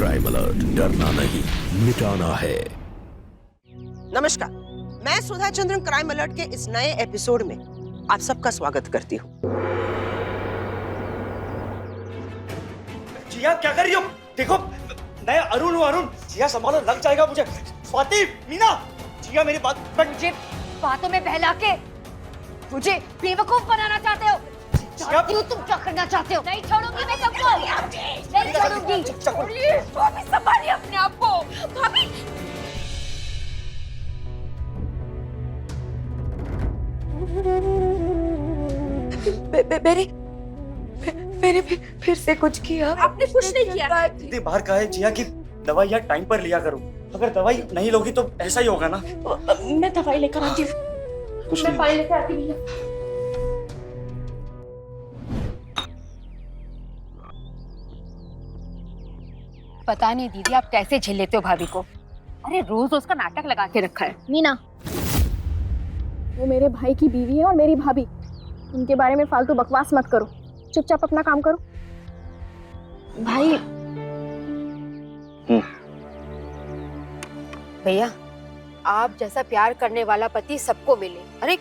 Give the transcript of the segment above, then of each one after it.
Crime alert, डरना नहीं मिटाना है। नमस्कार, मैं सुधा चंद्रन क्राइम अलर्ट के इस नए एपिसोड में आप सबका स्वागत करती हूँ। जिया क्या कर रही हो? देखो मैं अरुण हूँ। अरुण, जिया संभालो, लग जाएगा मुझे। स्वाति, मीना, जिया मेरी बात। मुझे बातों में बहला के मुझे बेवकूफ बनाना चाहते हो। जानती हूँ तुम क्या करना चाहते हो। नहीं छोड़ूंगी मैं तुमको, नहीं छोड़ूंगी। प्लीज भाभी संभालिए अपने आप को। भाभी मैंने फिर से कुछ किया? आपने कुछ नहीं किया। दीदी बाहर कहा है जिया की दवाई यार टाइम पर लिया करो। अगर दवाई नहीं लोगी तो ऐसा ही होगा ना। मैं दवाई लेकर आती हूँ। कुछ मैं नहीं। दवाई लेकर आती हूँ। पता नहीं दीदी आप कैसे झेल लेते हो भाभी को। अरे रोज उसका नाटक लगा के रखा है। मीना, वो मेरे भाई की बीवी है और मेरी भाभी। उनके बारे में फालतू बकवास मत करो, चुपचाप अपना काम करो। भाई भैया, आप जैसा प्यार करने वाला पति सबको मिले। अरे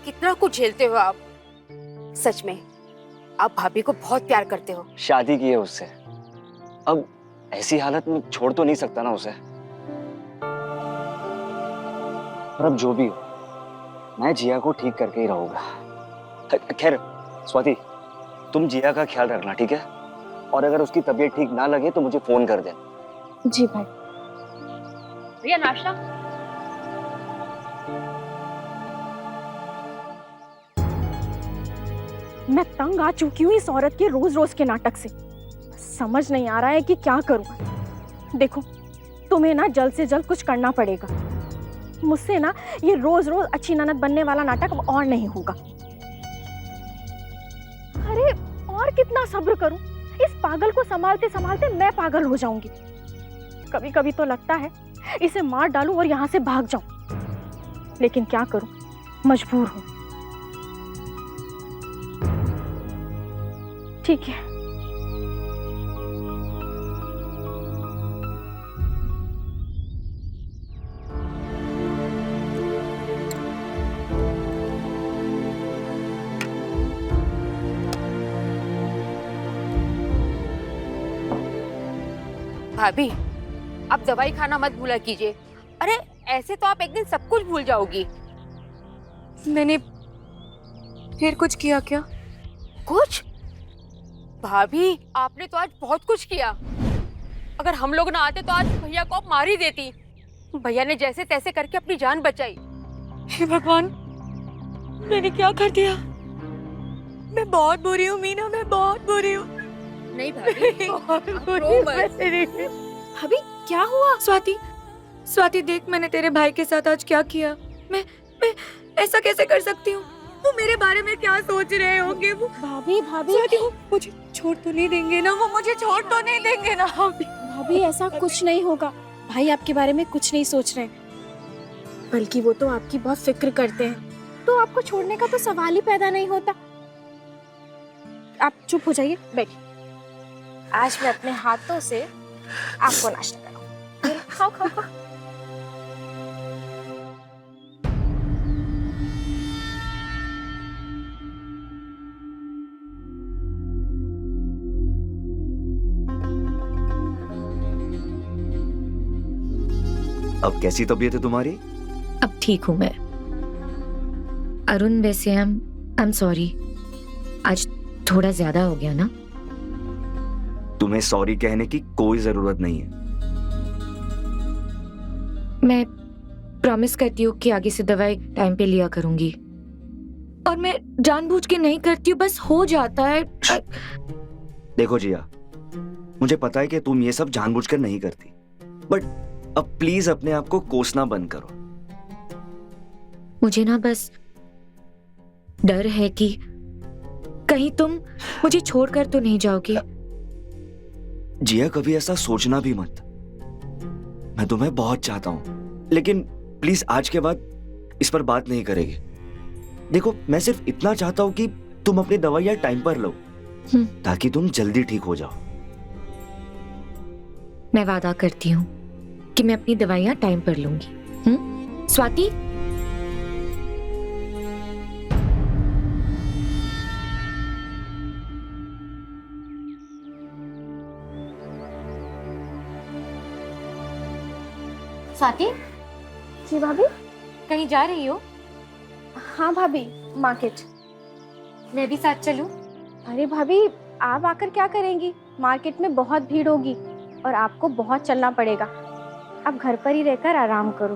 कितना कुछ झेलते हो आप। सच में आप भाभी को बहुत प्यार करते हो। शादी की है उससे, अब ऐसी हालत में छोड़ तो नहीं सकता ना उसे। पर अब जो भी हो, मैं जिया को ठीक करके ही रहूंगा। खैर स्वाति, तुम जिया का ख्याल रखना, ठीक है? और अगर उसकी तबीयत ठीक ना लगे तो मुझे फोन कर देना। जी भाई। भैया नाश्ता। मैं तंग आ चुकी हूँ इस औरत के रोज रोज के नाटक से। समझ नहीं आ रहा है कि क्या करूँ। देखो, तुम्हें ना जल्द से जल्द कुछ करना पड़ेगा। मुझसे ना ये रोज रोज अच्छी ननद बनने वाला नाटक अब और नहीं होगा। अरे और कितना सब्र करूं? इस पागल को संभालते संभालते मैं पागल हो जाऊंगी। कभी कभी तो लगता है इसे मार डालूं और यहाँ से भाग जाऊं, लेकिन क्या करूं, मजबूर हूं। ठीक है, भाभी आप दवाई खाना मत भूला कीजिए। अरे ऐसे तो आप एक दिन सब कुछ भूल जाओगी। मैंने फिर कुछ किया क्या? कुछ? भाभी आपने तो आज बहुत कुछ किया। अगर हम लोग ना आते तो आज भैया को आप मार ही देती। भैया ने जैसे तैसे करके अपनी जान बचाई। हे भगवान, मैंने क्या कर दिया? मैं बहुत बुरी हूँ मीना, मैं बहुत बुरी हूँ। नहीं भाभी, बहुत रो बुरी मत। भाभी क्या हुआ? स्वाति देख, मैंने तेरे भाई के साथ आज क्या किया। मैं ऐसा कैसे कर सकती हूँ? वो मेरे बारे में क्या सोच रहे होंगे? वो भाभी स्वाति, वो मुझे छोड़ तो नहीं देंगे ना? वो मुझे छोड़ तो नहीं देंगे ना? भाभी ऐसा कुछ नहीं होगा। भाई आपके बारे में कुछ नहीं सोच रहे, बल्कि वो तो आपकी बहुत फिक्र करते हैं। तो आपको छोड़ने का तो सवाल ही पैदा नहीं होता। आप चुप हो जाइए, बैठिए। आज मैं अपने हाथों से आपको नाश्ता कराऊं। खाओ खाओ खाओ। अब कैसी तबीयत है तुम्हारी? अब ठीक हूं मैं। अरुण, वैसे आई एम सॉरी, आज थोड़ा ज्यादा हो गया ना? तुम्हें सॉरी कहने की कोई जरूरत नहीं है। मैं प्रॉमिस करती हूँ कि आगे से दवाई टाइम पे लिया करूंगी। और मैं जानबूझ के नहीं करती हूँ, बस हो जाता है। देखो जिया, मुझे पता है कि तुम ये सब जानबूझकर नहीं करती, बट अब प्लीज अपने आप को कोसना बंद करो। मुझे ना बस डर है कि कहीं तुम मुझे छोड़कर तो नहीं जाओगे। जिया, कभी ऐसा सोचना भी मत। मैं तुम्हें बहुत चाहता हूं, लेकिन प्लीज आज के बाद इस पर बात नहीं करेगी। देखो, मैं सिर्फ इतना चाहता हूं कि तुम अपनी दवाइयां टाइम पर लो, ताकि तुम जल्दी ठीक हो जाओ। मैं वादा करती हूँ कि मैं अपनी दवाइयाँ टाइम पर लूंगी। स्वाति, स्वाति, जी भाभी। कहीं जा रही हो? हाँ भाभी, मार्केट। मैं भी साथ चलूं? अरे भाभी, आप आकर क्या करेंगी? मार्केट में बहुत भीड़ होगी और आपको बहुत चलना पड़ेगा। आप घर पर ही रहकर आराम करो।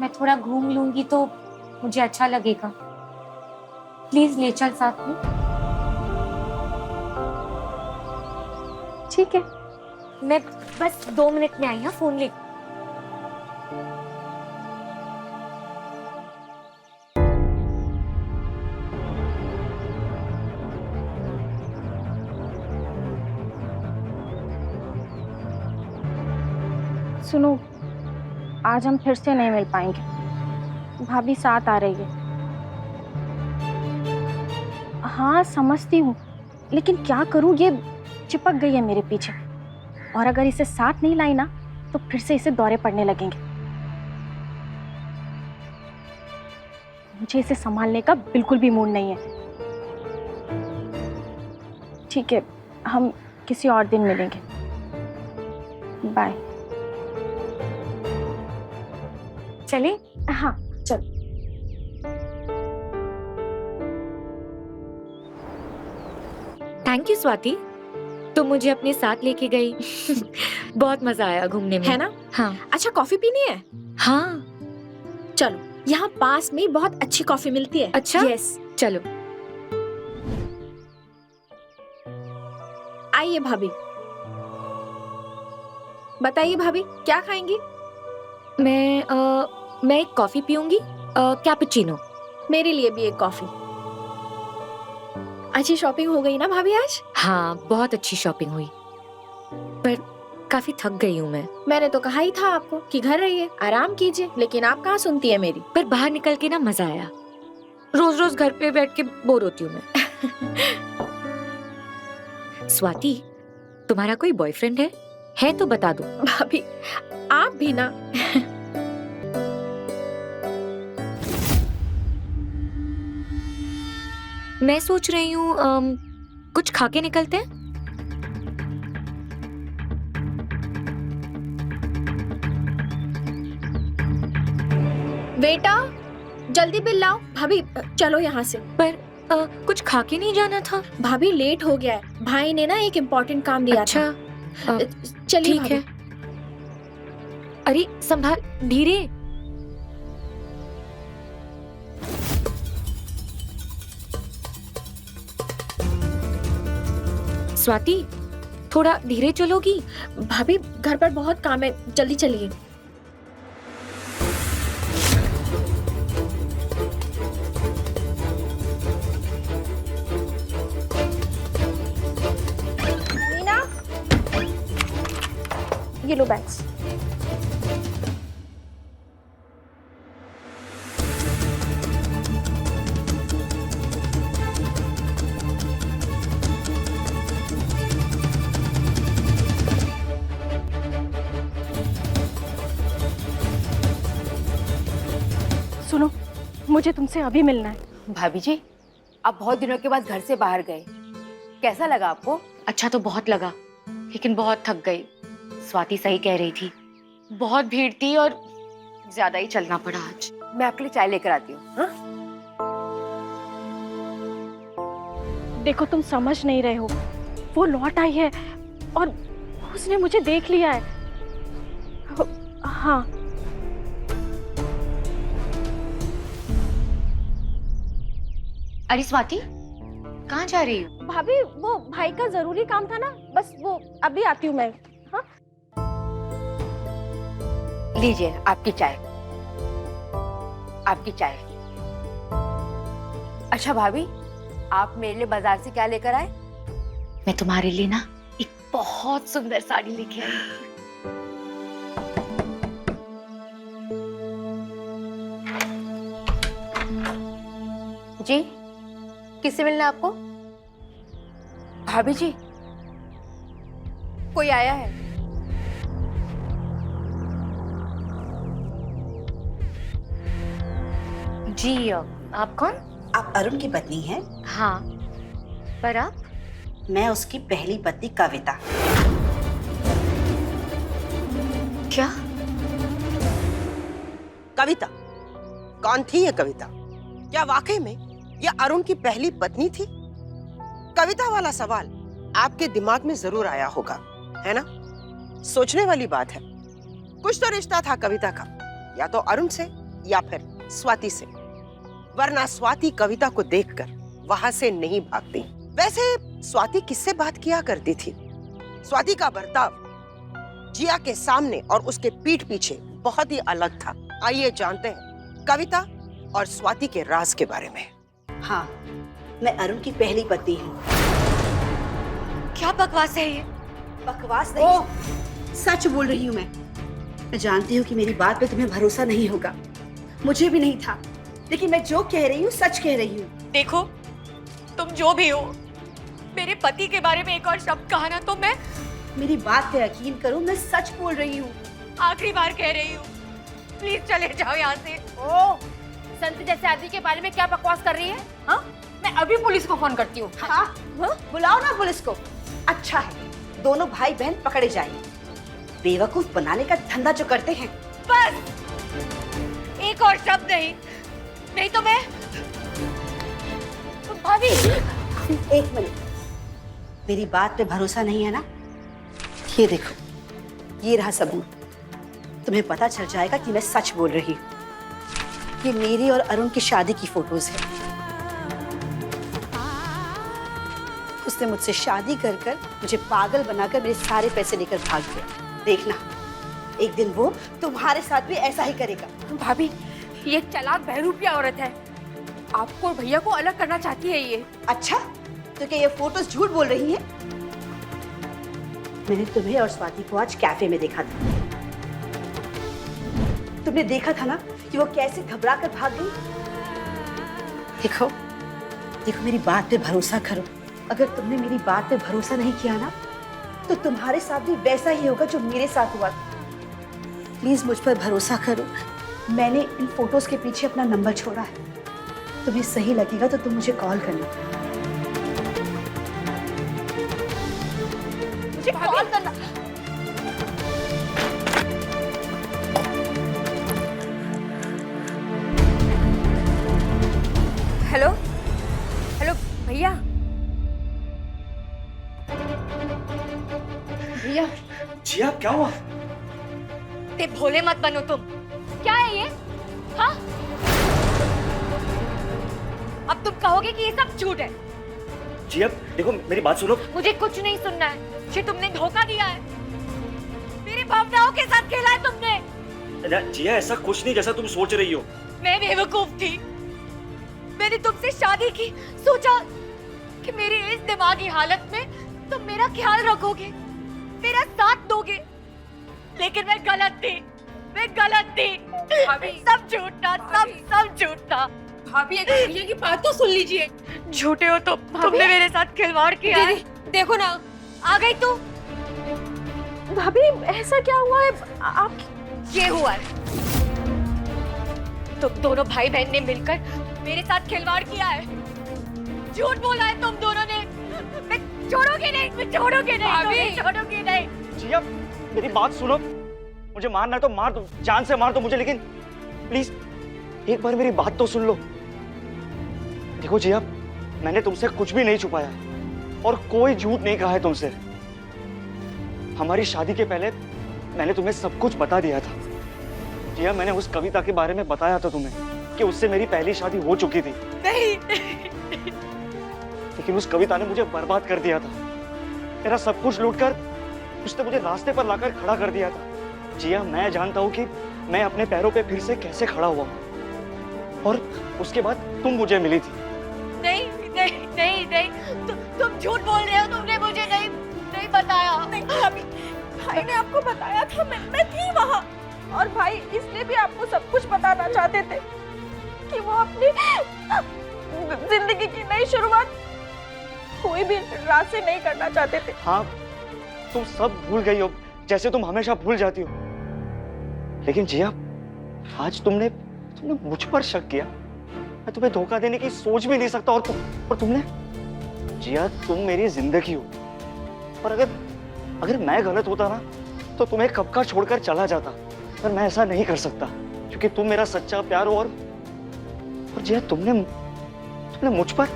मैं थोड़ा घूम लूंगी तो मुझे अच्छा लगेगा। प्लीज ले चल साथ में। ठीक है। मैं बस 2 मिनट में आई। हाँ, फोन ले। सुनो, आज हम फिर से नहीं मिल पाएंगे। भाभी साथ आ रही है। हाँ समझती हूँ, लेकिन क्या करूँ, ये चिपक गई है मेरे पीछे। और अगर इसे साथ नहीं लाई ना तो फिर से इसे दौरे पड़ने लगेंगे। मुझे इसे संभालने का बिल्कुल भी मूड नहीं है। ठीक है, हम किसी और दिन मिलेंगे। बाय। चले? हाँ चल। थैंक यू स्वाति, तुम मुझे अपने साथ लेके गई। बहुत मजा आया घूमने में, है ना? हाँ। अच्छा, कॉफी पीनी है? हाँ चलो, यहाँ पास में बहुत अच्छी कॉफी मिलती है। अच्छा? यस। चलो। आइए भाभी। बताइए भाभी, क्या खाएंगी? मैं एक कॉफी पीऊंगी, कैपुचिनो। मेरे लिए भी एक कॉफी। अच्छी शॉपिंग हो गई ना भाभी आज? हाँ, बहुत अच्छी शॉपिंग हुई, पर काफी थक गई हूँ मैं। मैंने तो कहा ही था आपको कि घर रहिए, आराम कीजिए, लेकिन आप कहाँ सुनती है मेरी। पर बाहर निकल के ना मजा आया। रोज रोज घर पे बैठ के बोर होती हूँ मैं। स्वाति, तुम्हारा कोई बॉयफ्रेंड है तो बता दो। भाभी आप भी ना। मैं सोच रही हूँ कुछ खा के निकलते हैं। बेटा जल्दी बिल लाओ। भाभी चलो यहाँ से। पर कुछ खा के नहीं जाना था? भाभी लेट हो गया है, भाई ने ना एक इम्पोर्टेंट काम दिया अच्छा, था। चलिए ठीक है। अरे संभाल, धीरे। स्वाति, थोड़ा धीरे चलोगी? भाभी घर पर बहुत काम है, जल्दी चलिए। मीना, ये लो बैग्स। सुनो, मुझे तुमसे अभी मिलना है। भाभी जी, आप बहुत दिनों के बाद घर से बाहर गए, कैसा लगा आपको? अच्छा तो बहुत लगा, लेकिन बहुत थक गई। स्वाति सही कह रही थी, बहुत भीड़ थी और ज्यादा ही चलना पड़ा आज। मैं आपके लिए चाय लेकर आती हूँ। हाँ? देखो तुम समझ नहीं रहे हो, वो लौट आई है और उसने मुझे देख लिया है। हाँ अरे स्वाति, कहाँ जा रही हो? भाभी, वो भाई का जरूरी काम था ना, बस वो अभी आती हूँ मैं। हाँ लीजिए आपकी चाय, आपकी चाय। अच्छा भाभी, आप मेरे लिए बाजार से क्या लेकर आए? मैं तुम्हारे लिए ना एक बहुत सुंदर साड़ी लेके आई। जी, किससे मिलना है आपको? भाभी जी, कोई आया है? जी आप कौन? आप अरुण की पत्नी हैं? हाँ, पर आप? मैं उसकी पहली पत्नी कविता। क्या? कविता? कौन थी ये कविता? क्या वाकई में ये अरुण की पहली पत्नी थी? कविता वाला सवाल आपके दिमाग में जरूर आया होगा, है ना? सोचने वाली बात है। कुछ तो रिश्ता था कविता का, या तो अरुण से या फिर स्वाति से, वरना स्वाति कविता को देखकर वहां से नहीं भागती। वैसे स्वाति किससे बात किया करती थी? स्वाति का बर्ताव जिया के सामने और उसके पीठ पीछे बहुत ही अलग था। आइए जानते हैं कविता और स्वाति के राज के बारे में। हाँ, मैं अरुण की पहली पत्नी हूँ। क्या बकवास है ये? बकवास नहीं, सच बोल रही हूँ मैं जानती हूँ कि मेरी बात पे तुम्हें भरोसा नहीं होगा, मुझे भी नहीं था, लेकिन मैं जो कह रही हूँ सच कह रही हूँ। देखो, तुम जो भी हो, मेरे पति के बारे में एक और शब्द कहा ना तो मैं मेरी बात पे यकीन करो, मैं सच बोल रही हूँ। आखिरी बार कह रही हूँ, प्लीज चले जाओ यहाँ से। ओ, संत जैसे आदमी के बारे में क्या बकवास कर रही है? हाँ, मैं अभी पुलिस को फोन करती हूँ। हाँ, बुलाओ ना पुलिस को। अच्छा है, दोनों भाई बहन पकड़े जाएंगे। बेवकूफ बनाने का धंधा जो करते हैं। बस एक और शब्द नहीं तो मैं। भाभी, एक मिनट, मेरी बात पे भरोसा नहीं है ना? ये देखो, ये रहा सबूत। तुम्हें पता चल जाएगा कि मैं सच बोल रही हूँ। ये मेरी और अरुण की शादी की फोटोज है। उसने मुझसे शादी कर कर मुझे पागल बनाकर मेरे सारे पैसे लेकर भाग गया। देखना, एक दिन वो तुम्हारे साथ भी ऐसा ही करेगा। भाभी, ये एक चालाक बहरूपिया औरत है। आपको और भैया को अलग करना चाहती है ये। अच्छा, तो क्या ये फोटोज झूठ बोल रही हैं? मैंने तुम्हें और स्वाति को आज कैफे में देखा था। तुमने देखा था ना कि वो कैसे घबरा कर भाग गई। देखो, मेरी बात पे भरोसा करो। अगर तुमने मेरी बात पे भरोसा नहीं किया ना, तो तुम्हारे साथ भी वैसा ही होगा जो मेरे साथ हुआ। प्लीज मुझ पर भरोसा करो। मैंने इन फोटोज के पीछे अपना नंबर छोड़ा है। तुम्हें सही लगेगा तो तुम मुझे कॉल करना। मुझे कॉल करना। हेलो हेलो भैया। भैया, जिया क्या हुआ? ते भोले मत बनो तुम। क्या है ये? हाँ, अब तुम कहोगे कि ये सब झूठ है। जिया देखो, मेरी बात सुनो। मुझे कुछ नहीं सुनना है। ये तुमने धोखा दिया है, मेरी भावनाओं के साथ खेला है तुमने। जिया ऐसा कुछ नहीं जैसा तुम सोच रही हो। मैं बेवकूफ थी। मैंने तुमसे शादी की, सोचा कि मेरी इस दिमागी हालत में तुम मेरा ख्याल रखोगे, मेरा साथ दोगे, लेकिन मैं गलत थी। सब झूठ था, सब झूठ था। भाभी, एक भैया की बात तो सुन लीजिए। झूठे हो तो तुमने मेरे साथ खिलवाड़ किया है। देखो ना, आ गई तू। भाभी, ऐसा क्या हुआ है? आप ये हुआ है, तुम दोनों भाई बहन ने मिलकर मेरे साथ खिलवाड़ किया है। झूठ बोला है तुम दोनों ने। मैं छोड़ूंगी नहीं। तुम्हें छोड़ूंगी नहीं। जिया मेरी बात सुनो। मुझे मारना है तो मार दो, जान से मार दो मुझे, लेकिन प्लीज एक बार मेरी बात तो सुन लो। देखो जिया, मैंने तुमसे कुछ भी नहीं छुपाया और कोई झूठ नहीं कहा है तुमसे। हमारी शादी के पहले मैंने तुम्हें सब कुछ बता दिया था। जिया, मैंने उस कविता के बारे में बताया था तुम्हें कि उससे मेरी पहली शादी हो चुकी थी। नहीं। लेकिन उस कविता ने मुझे बर्बाद कर दिया था। मेरा सब कुछ लूटकर उसने मुझे रास्ते पर लाकर खड़ा कर दिया था। जिया, मैं जानता हूँ कि मैं अपने पैरों पे फिर से कैसे खड़ा हुआ हूँ। और उसके बाद तुम मुझे मिली थी। नहीं, तुम झूठ बोल रहे हो। तुमने मुझे नहीं बताया। नहीं भाभी, भाई ने आपको बताया था, मैं थी वहाँ। और भाई इसलिए भी आपको सब कुछ बताना चाहते थे कि वो अपनी जिंदगी की नई शुरुआत कोई भी रात से नहीं करना चाहते थे। हाँ, तुम सब भूल गई हो जैसे तुम हमेशा भूल जाती हो। लेकिन जिया, आज तुमने मुझ पर शक किया। मैं तुम्हें धोखा देने की सोच भी नहीं सकता। और तुमने, जिया तुम मेरी जिंदगी हो, पर अगर मैं गलत होता ना तो तुम्हें कब का छोड़कर चला जाता, पर मैं ऐसा नहीं कर सकता क्योंकि तुम मेरा सच्चा प्यार हो। और जिया तुमने मुझ पर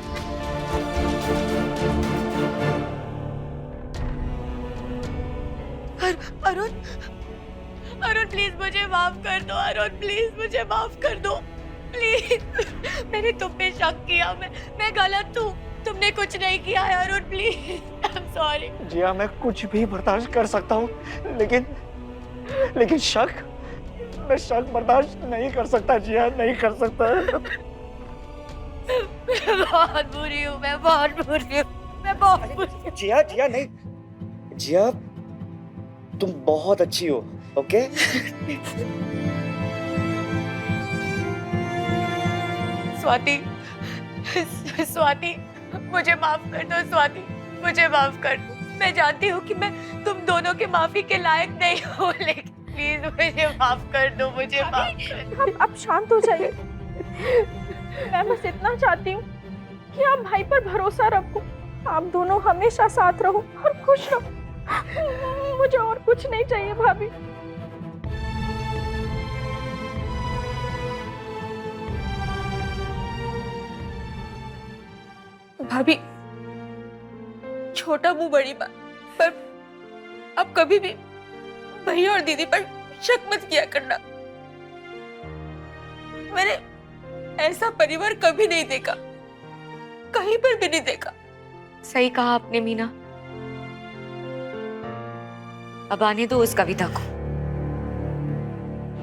अरुण, अरुण प्लीज मुझे माफ कर दो। अरुण प्लीज मुझे माफ कर दो प्लीज। मैंने तुम पे शक किया, मैं गलत हूँ, तुमने कुछ नहीं किया है। Arun please, I am sorry. Jiya मैं कुछ भी बर्दाश्त कर सकता हूँ, लेकिन मैं शक बर्दाश्त नहीं कर सकता। जिया नहीं कर सकता। बहुत बुरी हूँ मैं, बहुत बुरी हूँ मैं, बहुत बुरी। जिया नहीं, जिया तुम बहुत अच्छी हो। ओके स्वाति मुझे माफ कर दो। स्वाति मुझे माफ कर दो। मैं जानती हूँ कि मैं तुम दोनों के माफी के लायक नहीं हो, लेकिन प्लीज मुझे माफ कर दो। मुझे माफ कर दो। आप शांत हो जाइए। मैं बस इतना चाहती हूँ कि आप भाई पर भरोसा रखो, आप दोनों हमेशा साथ रहो और खुश रहो। मुझे और कुछ नहीं चाहिए भाभी। भाभी, छोटा मुंह बड़ी बात, पर अब कभी भी भैया और दीदी पर शक मत किया करना। मैंने ऐसा परिवार कभी नहीं देखा, कहीं पर भी नहीं देखा। सही कहा आपने मीना। अब आने दो उस कविता को,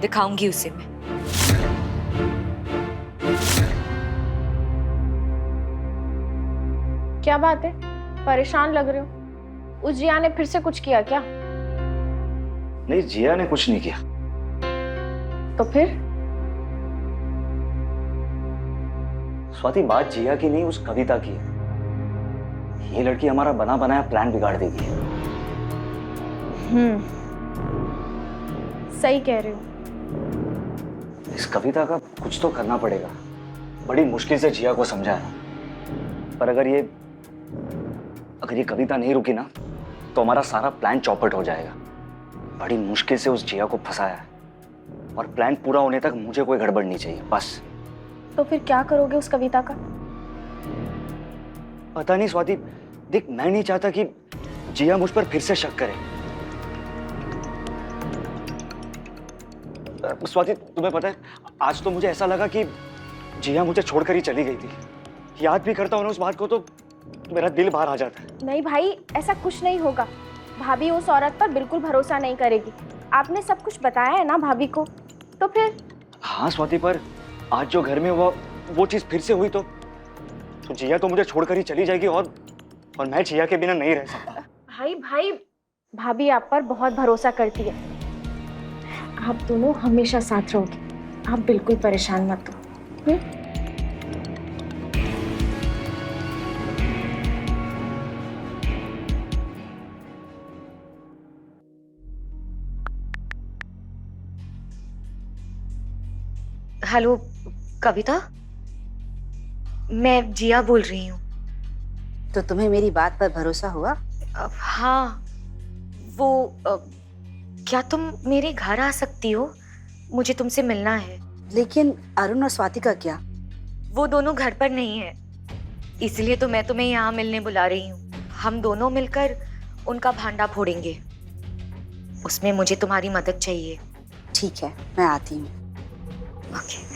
दिखाऊंगी उसे मैं। क्या बात है, परेशान लग रहे हो? उस जिया ने फिर से कुछ किया क्या? नहीं, जिया ने कुछ नहीं किया। तो फिर? स्वाति, बात जिया की नहीं, उस कविता की है। ये लड़की हमारा बना बनाया प्लान बिगाड़ देगी। सही कह रहे हो। इस कविता का कुछ तो करना पड़ेगा। बड़ी मुश्किल से जिया को समझाया, पर अगर ये कविता नहीं रुकी ना तो हमारा सारा प्लान चौपट हो जाएगा। बड़ी मुश्किल से उस जिया को फंसाया है, और प्लान पूरा होने तक मुझे कोई गड़बड़ नहीं चाहिए, बस। तो फिर क्या करोगे उस कविता का? पता नहीं स्वाति, देख मैं नहीं चाहता कि जिया मुझ पर फिर से शक करे। स्वाति, तुम्हें पता है, आज तो मुझे ऐसा लगा कि जिया मुझे छोड़कर ही चली गई थी। याद भी करता हूँ ना उस बात को तो मेरा दिल बाहर आ जाता है। नहीं भाई, ऐसा कुछ नहीं होगा। भाभी उस औरत पर बिल्कुल भरोसा नहीं करेगी। आपने सब कुछ बताया है ना भाभी को, तो फिर? हाँ स्वाति, पर आज जो घर में हुआ वो चीज फिर से हुई तो जिया तो मुझे छोड़कर ही चली जाएगी, और मैं जिया के बिना नहीं रह सकता। भाई भाभी आप पर बहुत भरोसा करती है। आप दोनों हमेशा साथ रहोगे, आप बिल्कुल परेशान मत हो। हेलो कविता, मैं जिया बोल रही हूँ। तो तुम्हें मेरी बात पर भरोसा हुआ? हाँ, क्या तुम मेरे घर आ सकती हो? मुझे तुमसे मिलना है। लेकिन अरुण और स्वाति का क्या? वो दोनों घर पर नहीं है, इसलिए तो मैं तुम्हें यहाँ मिलने बुला रही हूँ। हम दोनों मिलकर उनका भांडा फोड़ेंगे। उसमें मुझे तुम्हारी मदद चाहिए। ठीक है, मैं आती हूँ। ओके।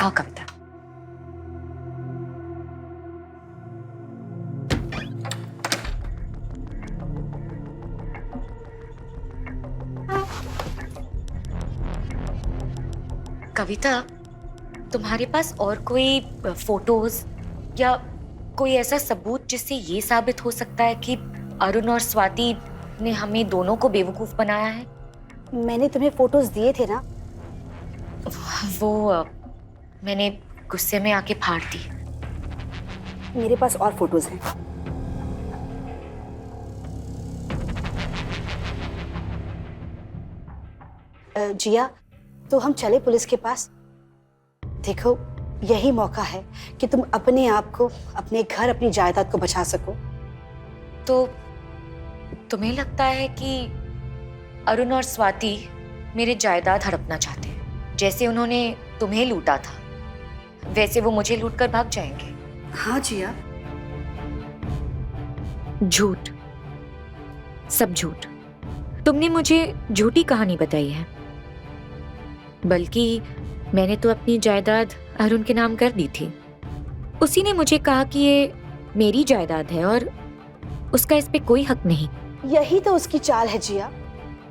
आओ कविता। कविता, तुम्हारे पास और कोई फोटोज या कोई ऐसा सबूत जिससे ये साबित हो सकता है कि अरुण और स्वाति ने हमें दोनों को बेवकूफ बनाया है? मैंने तुम्हें फोटोज दिए थे ना? वो मैंने गुस्से में आके फाड़ दी। मेरे पास और फोटोज हैं। जिया, तो हम चले पुलिस के पास। देखो, यही मौका है कि तुम अपने आप को, अपने घर, अपनी जायदाद को बचा सको। तो तुम्हें लगता है कि अरुण और स्वाति मेरे जायदाद हड़पना चाहते हैं? जैसे उन्होंने तुम्हें लूटा था, वैसे वो मुझे लूट कर भाग जाएंगे? हाँ जिया। झूठ, सब झूठ। तुमने मुझे झूठी कहानी बताई है। बल्कि मैंने तो अपनी जायदाद अरुण के नाम कर दी थी। उसी ने मुझे कहा कि ये मेरी जायदाद है और उसका इस पे कोई हक नहीं। यही तो उसकी चाल है जिया।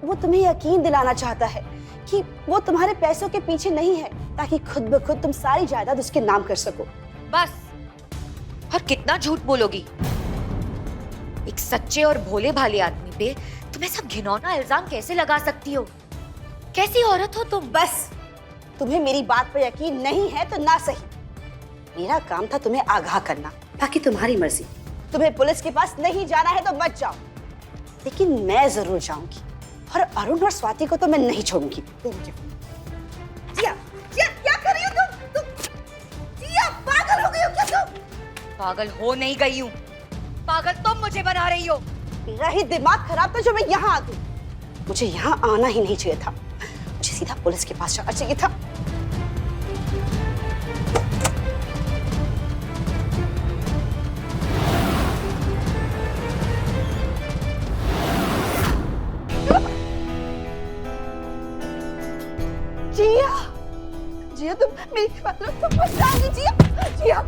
वो तुम्हें यकीन दिलाना चाहता है कि वो तुम्हारे पैसों के पीछे नहीं है, ताकि खुद ब खुद तुम सारी जायदाद उसके नाम कर सको। बस, और कितना झूठ बोलोगी? एक सच्चे और भोले भाले आदमी पे तुम ऐसा घिनौना इल्जाम कैसे लगा सकती हो? कैसी औरत हो तुम? बस, तुम्हें मेरी बात पर यकीन नहीं है तो ना सही। मेरा काम था तुम्हें आगाह करना, बाकी तुम्हारी मर्जी। तुम्हें पुलिस के पास नहीं जाना है तो मत जाओ, लेकिन मैं जरूर जाऊंगी, और अरुण और स्वाति को तो मैं नहीं छोड़ूंगी। जिया, जिया, क्या कर रही हो तुम? जिया, पागल हो गई हो क्या तुम? पागल हो नहीं गई हूँ, पागल तुम मुझे बना रही हो। मेरा ही दिमाग खराब था जो मैं यहाँ आ गई। मुझे यहाँ आना ही नहीं चाहिए था, मुझे सीधा पुलिस के पास जाना चाहिए था। जिया, जिया, तुम मेरी बात लो, तुम बच जाओगी। जिया, जिया,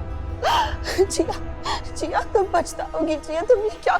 जिया, जिया, तुम बच जाओगी। जिया, तुम ये क्या?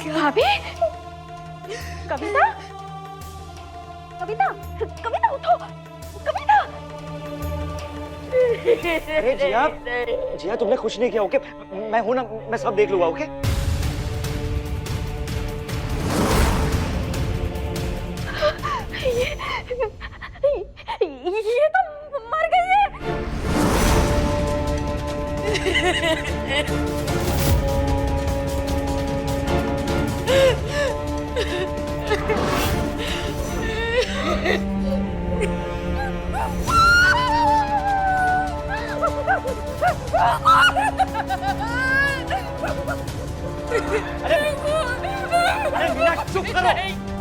भाभी, कविता, कविता, कविता उठो, कविता। अरे जिया, जिया तुमने कुछ नहीं किया, ओके? मैं हूं ना, मैं सब देख लूंगा, ओके? ये तो मर गई है। अरे मीना, चुप करो।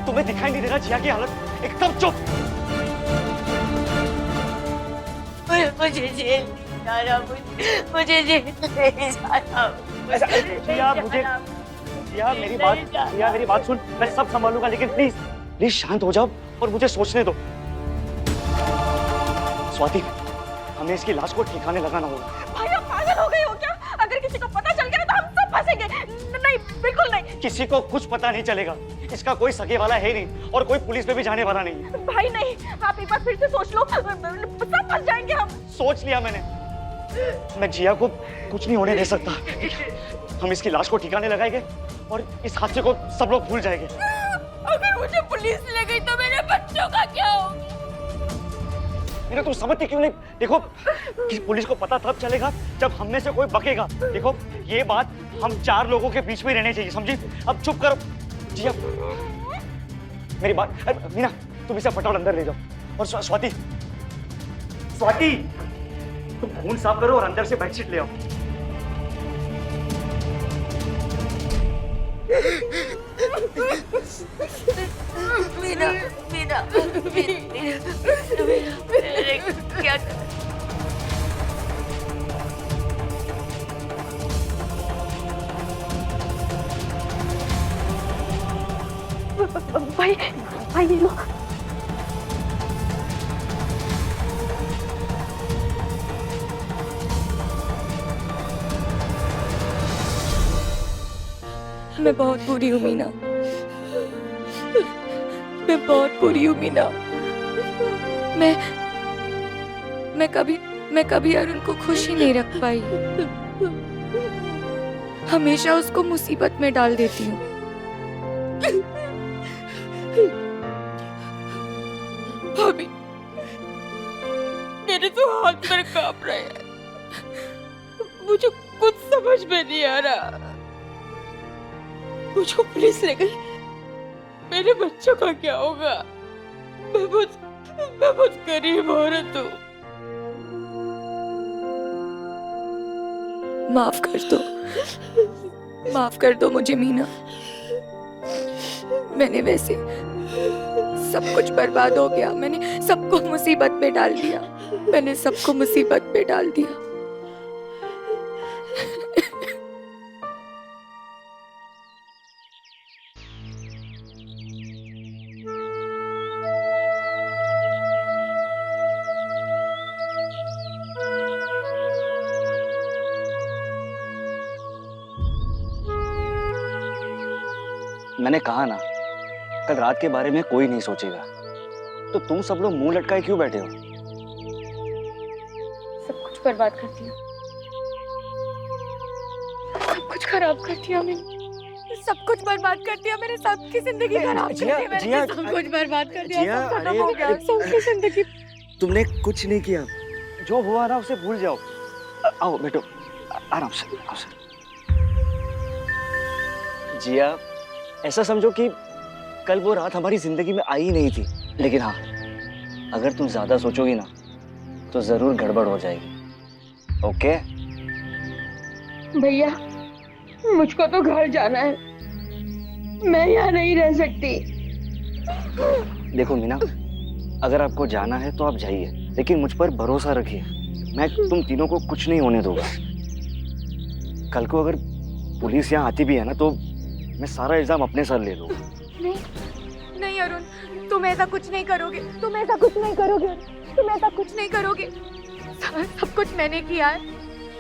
तुम्हें दिखाई नहीं दे रहा जिया की हालत? एकदम चुप। मुझे जेल जाना, मुझे जेल जाना। जिया मेरी बात सुन, मैं सब संभालूंगा, लेकिन प्लीज प्लीज शांत हो जाओ और मुझे सोचने दो। स्वाति, हमें इसकी लाश को ठिकाने लगाना होगा। भाई, आप पागल हो गए हो क्या? अगर किसी को पता चल गया तो हम सब फंसेंगे। नहीं, बिल्कुल नहीं। किसी को कुछ पता नहीं चलेगा। इसका कोई सगे वाला है नहीं और कोई पुलिस में भी जाने वाला नहीं है। भाई नहीं, आप एक बार फिर से सोच लो, सब फंस जाएंगे हम। सोच लिया मैंने, मैं जिया को कुछ नहीं होने दे सकता। हम इसकी लाश को ठिकाने लगाएंगे और इस हादसे को सब लोग भूल जाएंगे। अगर मुझे पुलिस ले गई तो मेरे बच्चों का क्या होगा? मेरा तुम समझती क्यों नहीं? देखो, कि पुलिस को पता तब चलेगा जब हम में से कोई बकेगा। देखो, ये बात हम 4 लोगों के बीच में रहनी चाहिए, समझी? अब चुप करो। जिया, मेरी बात, मीना, तुम इसे फटाफट अंदर ले जाओ। और स्वाति, स्वाति, तुम खून साफ करो और अंदर से बेडशीट ले आओ। मीना, मीना, क्या? भाई भाई ये लो। मैं बहुत बुरी हूँ मीना, मैं बहुत बुरी हूँ मीना। मैं कभी अरुण को खुश ही नहीं रख पाई, हमेशा उसको मुसीबत में डाल देती हूँ। भाभी, मेरे तो हाथ पर कांप रहे हैं, मुझे कुछ समझ में नहीं आ रहा। मुझको पुलिस ले गई, मेरे बच्चों का क्या होगा? मैं बहुत गरीब औरत हूँ। माफ कर दो मुझे मीना। मैंने वैसे सब कुछ बर्बाद हो गया, मैंने सबको मुसीबत में डाल दिया, मैंने सबको मुसीबत में डाल दिया। मैंने कहा ना, कल रात के बारे में कोई नहीं सोचेगा, तो तुम सब लोग मुंह लटकाए क्यों बैठे हो? सब कुछ बर्बाद कर दिया, सब कुछ खराब कर दिया मैंने, सब कुछ बर्बाद कर दिया मैंने, सबकी जिंदगी खराब कर दी मैंने, सब कुछ बर्बाद कर दिया, जिया, सब खत्म हो गया, सबकी जिंदगी। तुमने कुछ नहीं किया। जो हुआ ना उसे भूल जाओ। आओ बैठो, आराम से, आराम से। जिया, ऐसा समझो कि कल वो रात हमारी जिंदगी में आई ही नहीं थी, लेकिन हाँ, अगर तुम ज्यादा सोचोगी ना तो जरूर गड़बड़ हो जाएगी। ओके? भैया, मुझको तो घर जाना है, मैं यहाँ नहीं रह सकती। देखो मीना, अगर आपको जाना है तो आप जाइए, लेकिन मुझ पर भरोसा रखिए, मैं तुम तीनों को कुछ नहीं होने दूंगा। कल को अगर पुलिस यहाँ आती भी है ना तो मैं सारा इल्जाम अपने सर ले लूंगा। नहीं नहीं अरुण, तुम ऐसा कुछ नहीं करोगे, तुम ऐसा कुछ नहीं करोगे, तुम ऐसा कुछ नहीं करोगे। सब कुछ मैंने किया है,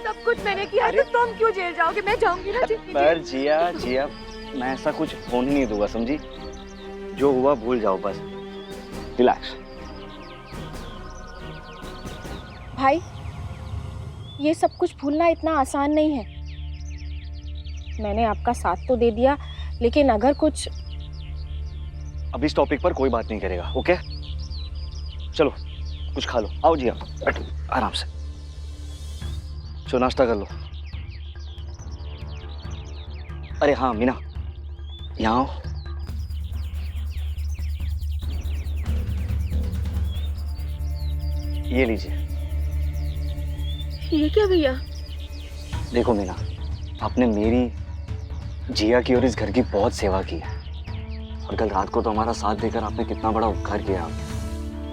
सब कुछ मैंने किया है, तो तुम क्यों जेल जाओगे? मैं जाऊंगी ना जेल। पर जिया, मैं ऐसा कुछ होने नहीं दूंगा, समझी? जो हुआ भूल जाओ, बस रिलैक्स। भाई, ये सब कुछ भूलना इतना आसान नहीं है। मैंने आपका साथ तो दे दिया, लेकिन अगर कुछ... अब इस टॉपिक पर कोई बात नहीं करेगा, ओके? चलो कुछ खा लो, आओ जिया, बैठो आराम से, चलो नाश्ता कर लो। अरे हाँ मीना, यहाँ आओ। ये लीजिए। ये क्या भैया? देखो मीना, आपने मेरी, जिया की और इस घर की बहुत सेवा की है, और कल रात को तो हमारा साथ देकर आपने कितना बड़ा उपकार किया।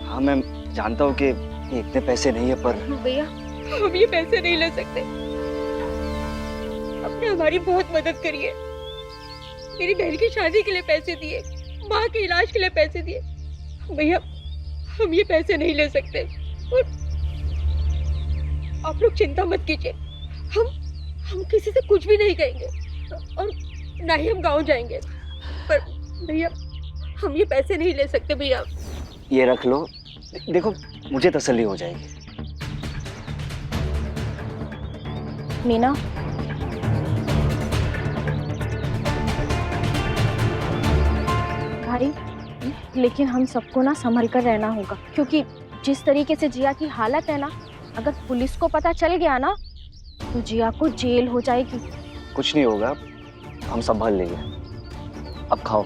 हाँ मैं जानता हूँ कि ये इतने पैसे नहीं है, पर भैया हम ये पैसे नहीं ले सकते, आपने हमारी बहुत मदद करी है, मेरी बहन की शादी के लिए पैसे दिए, माँ के इलाज के लिए पैसे दिए। भैया हम ये पैसे नहीं ले सकते, और आप लोग चिंता मत कीजिए, हम किसी से कुछ भी नहीं कहेंगे, और ना ही हम गांव जाएंगे। पर भैया हम ये पैसे नहीं ले सकते भैया। ये रख लो, देखो मुझे तसल्ली हो जाएगी। मीना, भाई, लेकिन हम सबको ना संभल कर रहना होगा, क्योंकि जिस तरीके से जिया की हालत है ना, अगर पुलिस को पता चल गया ना तो जिया को जेल हो जाएगी। कुछ नहीं होगा, हम संभाल लेंगे। अब खाओ।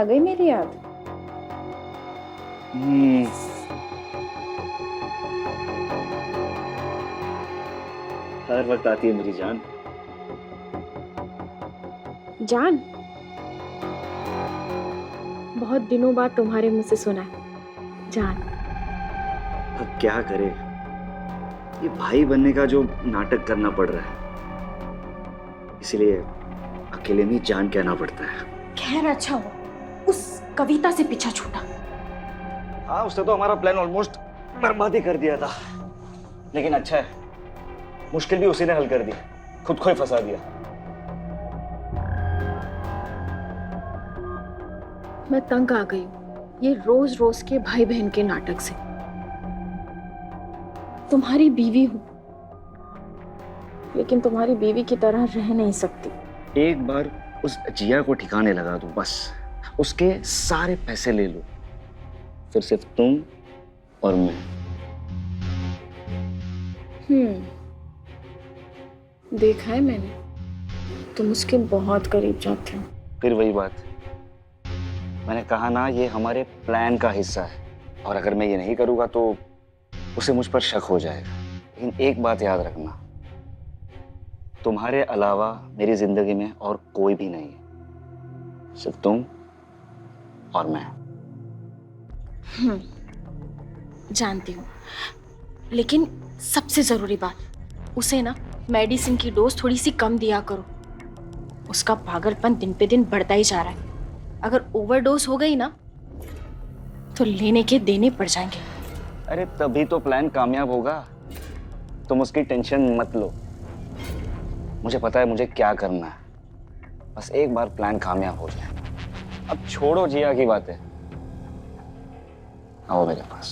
आ गई मेरी याद? हर वक्त आती है मेरी जान। जान, बहुत दिनों बाद तुम्हारे मुंह से सुना है जान। अब क्या करे, ये भाई बनने का जो नाटक करना पड़ रहा है, इसलिए अकेले में जान कहना पड़ता है। खैर अच्छा हुआ उस कविता से पीछा छूटा। हाँ, उसने तो हमारा प्लान ऑलमोस्ट बर्बाद ही कर दिया था, लेकिन अच्छा है, मुश्किल भी उसी ने हल कर दी, खुद को ही फंसा दिया। मैं तंग आ गई हूँ ये रोज रोज के भाई बहन के नाटक से। तुम्हारी बीवी हूँ, लेकिन तुम्हारी बीवी की तरह रह नहीं सकती। एक बार उस जिया को ठिकाने लगा दो, बस उसके सारे पैसे ले लो, फिर सिर्फ तुम और मैं। देखा है मैंने, तुम उसके बहुत करीब जाते हो। फिर वही बात, मैंने कहा ना, ये हमारे प्लान का हिस्सा है, और अगर मैं ये नहीं करूंगा तो उसे मुझ पर शक हो जाएगा। लेकिन एक बात याद रखना, तुम्हारे अलावा मेरी जिंदगी में और कोई भी नहीं है, सिर्फ तुम और मैं। जानती हूँ, लेकिन सबसे जरूरी बात, उसे ना मेडिसिन की डोज थोड़ी सी कम दिया करो। उसका पागलपन दिन पे दिन बढ़ता ही जा रहा है। अगर ओवरडोज हो गई ना तो लेने के देने पड़ जाएंगे। अरे तभी तो प्लान कामयाब होगा, तुम उसकी टेंशन मत लो। मुझे पता है मुझे क्या करना है, बस एक बार प्लान कामयाब हो जाए। अब छोड़ो जिया की बातें, आओ मेरे पास।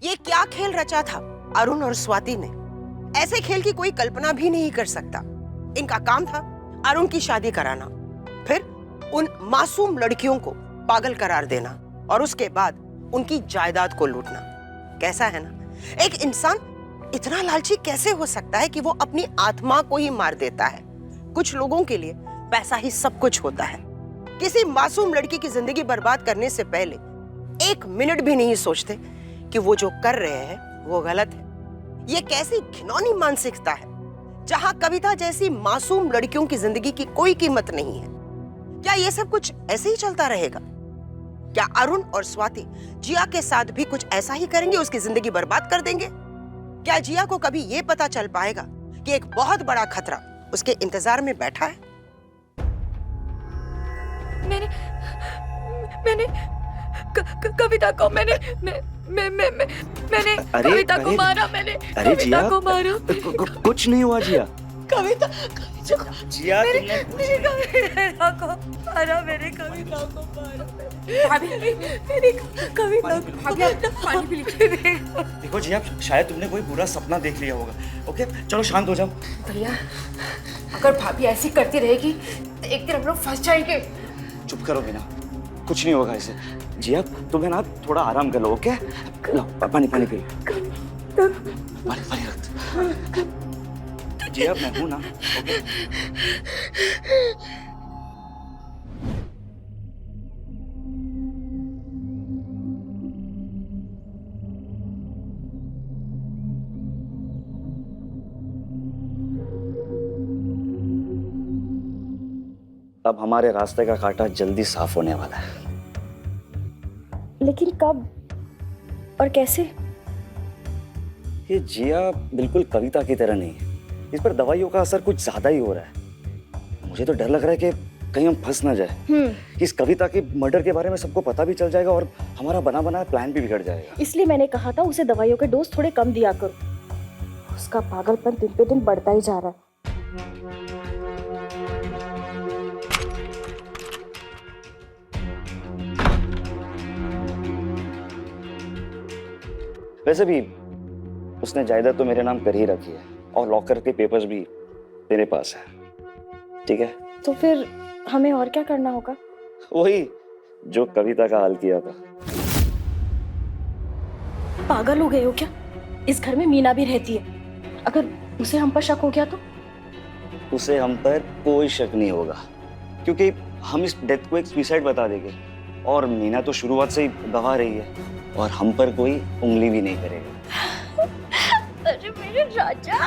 ये क्या खेल रचा था अरुण और स्वाति ने? ऐसे खेल की कोई कल्पना भी नहीं कर सकता। इनका काम था अरुण की शादी कराना, फिर उन मासूम लड़कियों को पागल करार देना और उसके बाद उनकी जायदाद को लूटना। कैसा है ना, एक इंसान इतना लालची कैसे हो सकता है कि वो अपनी आत्मा को ही मार देता है। कुछ लोगों के लिए पैसा ही सब कुछ होता है। किसी मासूम लड़की की जिंदगी बर्बाद करने से पहले एक मिनट भी नहीं सोचते कि वो जो कर रहे हैं वो गलत है। ये कैसी घिनौनी मानसिकता है जहां कविता जैसी मासूम लड़कियों की जिंदगी की कोई कीमत नहीं है। क्या ये सब कुछ ऐसे ही चलता रहेगा? क्या अरुण और स्वाति जिया के साथ भी कुछ ऐसा ही करेंगे, उसकी जिंदगी बर्बाद कर देंगे? क्या जिया को कभी ये पता चल पाएगा कि एक बहुत बड़ा खतरा उसके इंतजार में बैठा है? मैंने कविता को मैंने कविता को मारा। मैंने कविता को मारा। कुछ नहीं हुआ जिया। कविता जिया मेरी कविता को मारा। मेरी कविता को मारा। मेरी कविता को पानी पी लीजिए। देखो जिया, शायद तुमने कोई बुरा सपना देख लिया होगा। ओके, चलो शांत हो जाओ। भैया, अगर भाभी ऐसी करती रहेगी तो एक दिन हम लोग फंस जाएंगे। चुप करो बिना, कुछ नहीं होगा इसे। जिया तुम्हें ना थोड़ा आराम कर लो, ओके? लो पानी पी लो। पानी रख। जिया मैं हूं ना, ओके? अब हमारे रास्ते का कांटा जल्दी साफ होने वाला है। लेकिन कब और कैसे? ये जिया बिल्कुल कविता की तरह नहीं है, इस पर दवाइयों का असर कुछ ज्यादा ही हो रहा है। मुझे तो डर लग रहा है कि कहीं हम फंस ना जाए। इस कविता के मर्डर के बारे में सबको पता भी चल जाएगा और हमारा बना बनाया प्लान भी बिगड़ जाएगा। इसलिए मैंने कहा था उसे दवाइयों के डोज थोड़े कम दिया करो। उसका पागलपन दिन पे दिन बढ़ता ही जा रहा है। वैसे भी उसने जायदाद तो मेरे नाम कर ही रखी है और लॉकर के पेपर्स भी मेरे पास है, ठीक है? तो फिर हमें और क्या करना होगा? वही जो कविता का हाल किया था। पागल हो गए हो क्या? इस घर में मीना भी रहती है, अगर उसे हम पर शक हो गया तो? उसे हम पर कोई शक नहीं होगा, क्योंकि हम इस डेथ को एक सुसाइड बता देंगे और मीना तो शुरुआत से ही गवा रही है और हम पर कोई उंगली भी नहीं करेगा। अरे मेरे राजा।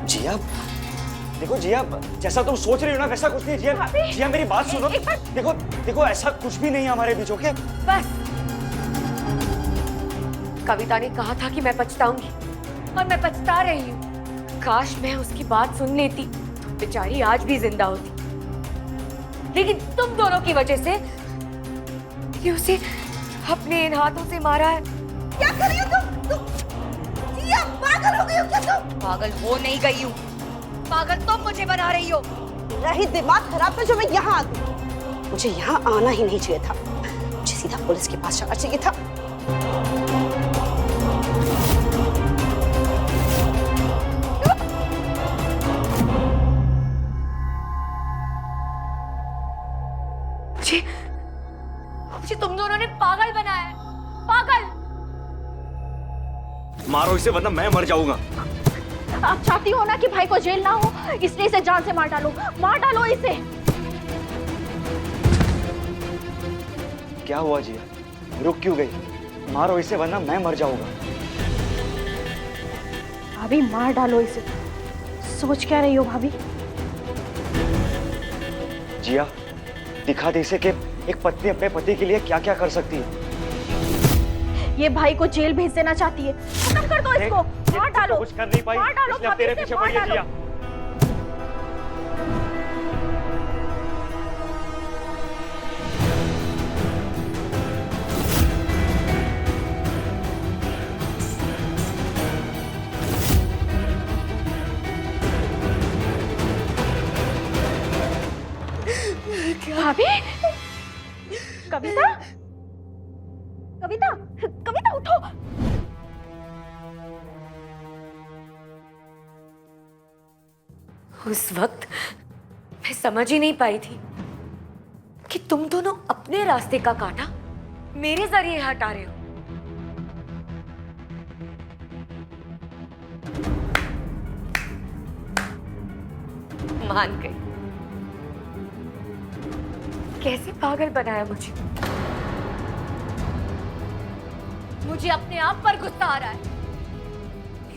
जिया, देखो जिया, जैसा तुम सोच रही हो ना वैसा कुछ नहीं। जिया, जिया मेरी बात सुनो। देखो देखो ऐसा कुछ भी नहीं है हमारे बीच, ओके? बस, कविता ने कहा था कि मैं पछताऊंगी और मैं पछता रही हूँ। काश मैं उसकी बात सुन लेती तो बेचारी आज भी जिंदा होती, लेकिन तुम दोनों की वजह से ये उसे अपने इन हाथों से मारा है। क्या कर रही हो तुम? जिया, पागल हो गई हो क्या तुम? पागल हो नहीं गई हूँ, पागल तुम मुझे बना रही हो। मेरा ही दिमाग खराब था जो मैं यहाँ आ गई। मुझे यहाँ आना ही नहीं चाहिए था, मुझे सीधा पुलिस के पास जाना चाहिए था। मुझे तुम दोनों ने पागल बनाया है, पागल। मारो इसे वरना मैं मर जाऊंगा। आप चाहती हो ना कि भाई को जेल ना हो, इसलिए इसे जान से मार डालो इसे। क्या हुआ जिया, रुक क्यों गई? मारो इसे वरना मैं मर जाऊंगा। भाभी मार डालो इसे। सोच क्या रही हो भाभी? जिया, दिखा दे इसे कि एक पत्नी अपने पति के लिए क्या क्या कर सकती है। ये भाई को जेल भेज देना चाहती है। खत्म कर दो इसको, मार डालो। कुछ कर नहीं पाई, मार डालो इसलिए अब तेरे पीछे पड़ी है जिया। भाभी, कविता, कविता, कविता उठो। उस वक्त मैं समझ ही नहीं पाई थी कि तुम दोनों अपने रास्ते का कांटा मेरे जरिए हटा रहे हो। मान गई, कैसे पागल बनाया मुझे अपने आप पर गुस्सा आ रहा है।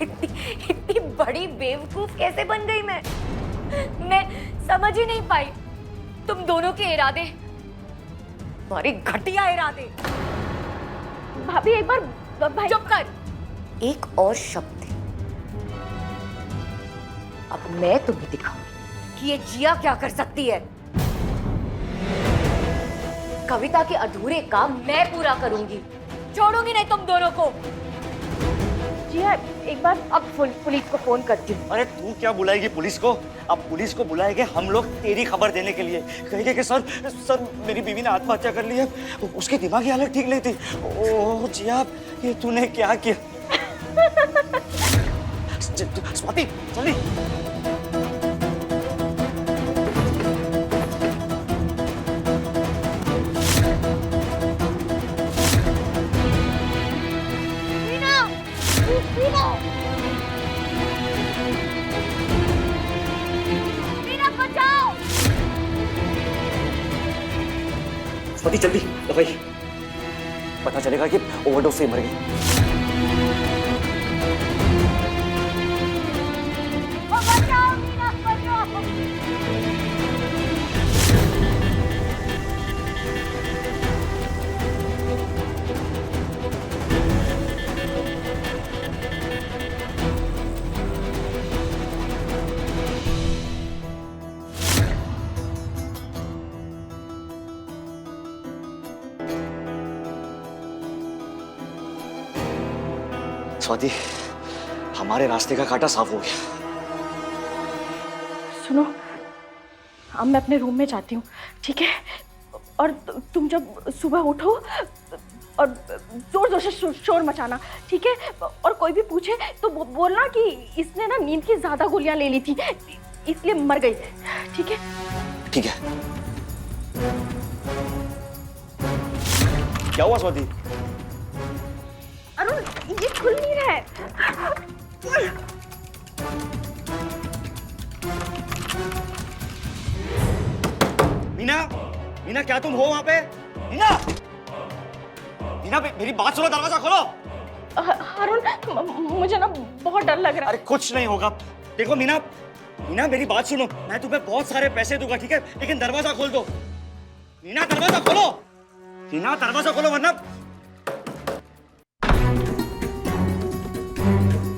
इतनी बड़ी बेवकूफ कैसे बन गई मैं समझ ही नहीं पाई। तुम दोनों के इरादे, तुम्हारे घटिया इरादे। भाभी एक बार भाई चुप कर। एक और शब्द, अब मैं तुम्हें दिखाऊंगी कि ये जिया क्या कर सकती है। कविता के अधूरे काम मैं पूरा करूंगी, छोड़ूंगी नहीं तुम दोनों को। जिया एक बार अब पुलिस को फोन करती हूँ। अरे तू क्या बुलाएगी पुलिस को? अब पुलिस को बुलाएंगे हम लोग तेरी खबर देने के लिए। कहेंगे कि सर मेरी बीवी ने आत्महत्या कर ली है, उसकी दिमागी हालत ठीक नहीं थी। ओह जिया, ये तूने क्या किया? स्वाति जल्दी। स्वाति जल्दी दवाई, पता चलेगा कि ओवरडोज से मर गई। स्वाति, हमारे रास्ते का कांटा साफ हो गया। सुनो, अब मैं अपने रूम में जाती हूँ, ठीक है? और तुम जब सुबह उठो और जोर जोर से शोर मचाना, ठीक है? और कोई भी पूछे तो बोलना कि इसने ना नींद की ज्यादा गोलियां ले ली थी, इसलिए मर गई, ठीक है? ठीक है। क्या हुआ स्वाति? अरुण ये खुल नहीं रहा है। मीना, मीना क्या तुम हो वहां पे? मीना, मीना मेरी बात सुनो, दरवाजा खोलो। अरुण मुझे ना बहुत डर लग रहा है। अरे कुछ नहीं होगा। देखो मीना, मीना मेरी बात सुनो, मैं तुम्हें बहुत सारे पैसे दूंगा, ठीक है, लेकिन दरवाजा खोल दो। मीना दरवाजा खोलो, मीना दरवाजा खोलो, वरना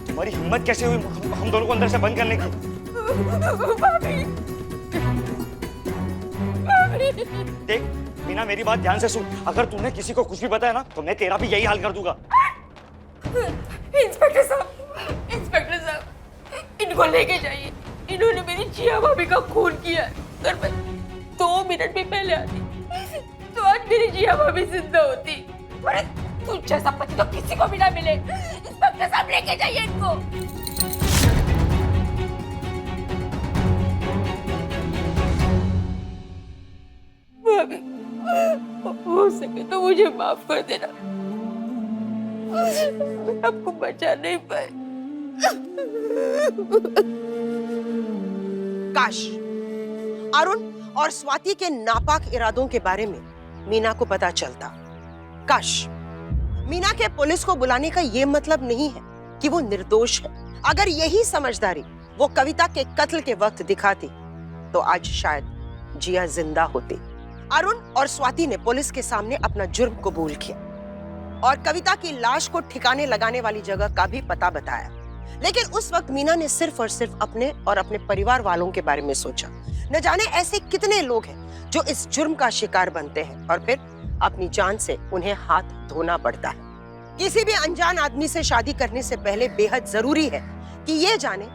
तुम्हारी हिम्मत कैसे हुई हम दोनों को अंदर से बंद करने की? देख मीना मेरी बात ध्यान से सुन, अगर तूने किसी को कुछ भी बताया ना तो मैं तेरा भी यही हाल कर दूंगा। इंस्पेक्टर साहब, इनको लेके जाइए। इन्होंने मेरी जिया भाभी का खून किया है। अगर मैं 2 मिनट भी पहले आती तो आज मेरी जिया भाभी जिंदा होती। अरे तुझ जैसा पति तो किसी को भी ना मिले। इंस्पेक्टर साहब लेके जाइए इनको। भाभी, हो सके तो मुझे माफ कर देना, मैं आपको बचा नहीं पाए। काश अरुण और स्वाति के नापाक इरादों के बारे में मीना को पता चलता। काश मीना के पुलिस को बुलाने का ये मतलब नहीं है कि वो निर्दोष है। अगर यही समझदारी वो कविता के कत्ल के वक्त दिखाती तो आज शायद जिया जिंदा होती। अरुण और स्वाति ने पुलिस के सामने अपना जुर्म कबूल किया और कविता की लाश को ठिकाने लगाने वाली जगह का भी पता बताया। लेकिन उस वक्त मीना ने सिर्फ और सिर्फ अपने और अपने परिवार वालों के बारे में सोचा। न जाने ऐसे कितने लोग हैं जो इस जुर्म का शिकार बनते हैं और फिर अपनी जान से उन्हें हाथ धोना पड़ता है। किसी भी अनजान आदमी से शादी करने से पहले बेहद जरूरी है कि ये जाने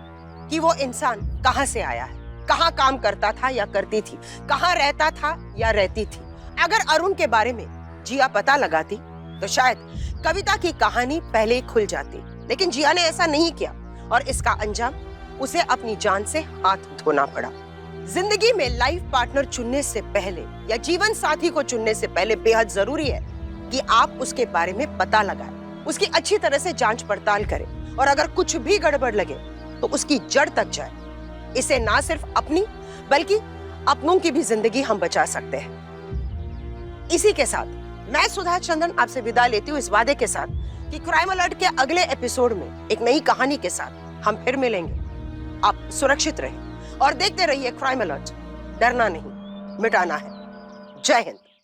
कि वो इंसान कहां से आया है, कहां काम करता था या करती थी, कहां रहता था या रहती थी। अगर अरुण के बारे में जिया पता लगाती तो शायद कविता की कहानी पहले ही खुल जाती, लेकिन जिया ने ऐसा नहीं किया और इसका अंजाम उसे अपनी जान से हाथ धोना पड़ा। जिंदगी में लाइफ पार्टनर चुनने से पहले या जीवन साथी को चुनने से पहले बेहद जरूरी है कि आप उसके बारे में पता लगाएं, उसकी अच्छी तरह से जांच पड़ताल करें और अगर कुछ भी गड़बड़ लगे तो उसकी जड़ तक जाए। इसे ना सिर्फ अपनी बल्कि अपनों की भी जिंदगी हम बचा सकते हैं। इसी के साथ मैं सुधा चंदन आपसे विदा लेती हूँ इस वादे के साथ कि क्राइम अलर्ट के अगले एपिसोड में एक नई कहानी के साथ हम फिर मिलेंगे। आप सुरक्षित रहें और देखते रहिए क्राइम अलर्ट। डरना नहीं, मिटाना है। जय हिंद।